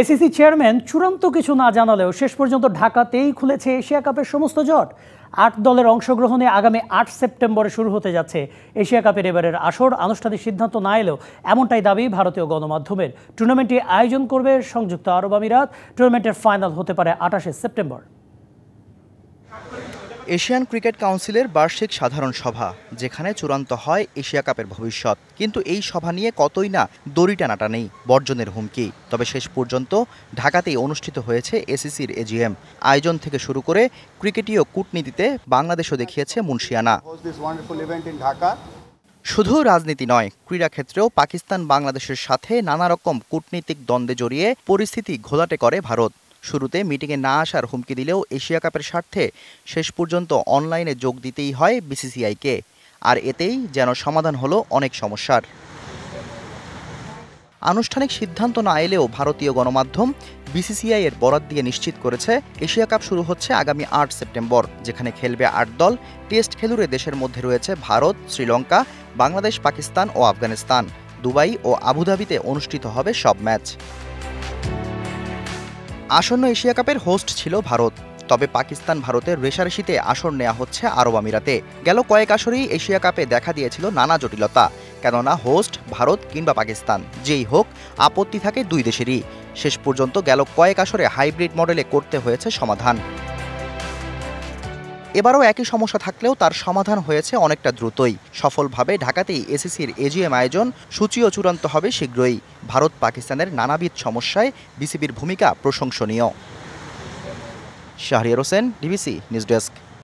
ACC chairman চূড়ান্ত কিছু না জানালেও শেষ পর্যন্ত ঢাকাতেই খুলেছে এশিয়া কাপের সমস্ত জট। ৮ দলের অংশগ্রহণে আগামী ৮ সেপ্টেম্বরে শুরু হতে যাচ্ছে এশিয়া কাপের এবারের আসর। আনুষ্ঠানিক সিদ্ধান্ত না এলেও এমনটাই দাবি ভারতীয় গণমাধ্যমের। টুর্নামেন্টটি আয়োজন করবে সংযুক্ত আরব আমিরাত। টুর্নামেন্টের ফাইনাল হতে পারে ২৮ সেপ্টেম্বর। এশিয়ান ক্রিকেট কাউন্সিলের বার্ষিক সাধারণ সভা, যেখানে চূড়ান্ত হয় এশিয়া কাপের ভবিষ্যৎ। কিন্তু এই সভা নিয়ে কতই না দড়ি টানাটানি, বর্জনের হুমকি। তবে শেষ পর্যন্ত ঢাকাতেই অনুষ্ঠিত হয়েছে এসিসির এজিএম। আয়োজন থেকে শুরু করে ক্রিকেটীয় কূটনীতিতে বাংলাদেশও দেখিয়েছে মুনশিয়ানা। শুধু রাজনীতি নয়, ক্রীড়াক্ষেত্রেও পাকিস্তান বাংলাদেশের সাথে নানা রকম কূটনীতিক দ্বন্দ্বে জড়িয়ে পরিস্থিতি ঘোলাটে করে ভারত। শুরুতে মিটিংয়ে না আসার হুমকি দিলেও এশিয়া কাপের স্বার্থে শেষ পর্যন্ত অনলাইনে যোগ দিতেই হয় বিসিসিআইকে। আর এতেই যেন সমাধান হলো অনেক সমস্যার। আনুষ্ঠানিক সিদ্ধান্ত না এলেও ভারতীয় গণমাধ্যম বিসিসিআই এর বরাত দিয়ে নিশ্চিত করেছে এশিয়া কাপ শুরু হচ্ছে আগামী ৮ সেপ্টেম্বর, যেখানে খেলবে ৮ দল। টেস্ট খেলুড়ে দেশের মধ্যে রয়েছে ভারত, শ্রীলঙ্কা, বাংলাদেশ, পাকিস্তান ও আফগানিস্তান। দুবাই ও আবুধাবিতে অনুষ্ঠিত হবে সব ম্যাচ। আসন্ন এশিয়া কাপের হোস্ট ছিল ভারত, তবে পাকিস্তান ভারতের রেষারেষিতে আসর নেওয়া হচ্ছে আরব আমিরাতে। গেল কয়েক আসরেই এশিয়া কাপে দেখা দিয়েছিল নানা জটিলতা, কেননা হোস্ট ভারত কিংবা পাকিস্তান যেই হোক, আপত্তি থাকে দুই দেশেরই। শেষ পর্যন্ত গেল কয়েক আসরে হাইব্রিড মডেলে করতে হয়েছে সমাধান। এবারও একই সমস্যা থাকলেও তার সমাধান হয়েছে অনেকটা দ্রুতই। সফলভাবে ঢাকাতেই এসিসির এজিএম আয়োজন, সূচিও চূড়ান্ত হবে শীঘ্রই। ভারত পাকিস্তানের নানাবিধ সমস্যায় বিসিবির ভূমিকা প্রশংসনীয়। Shahriar Hossain, DBC news desk.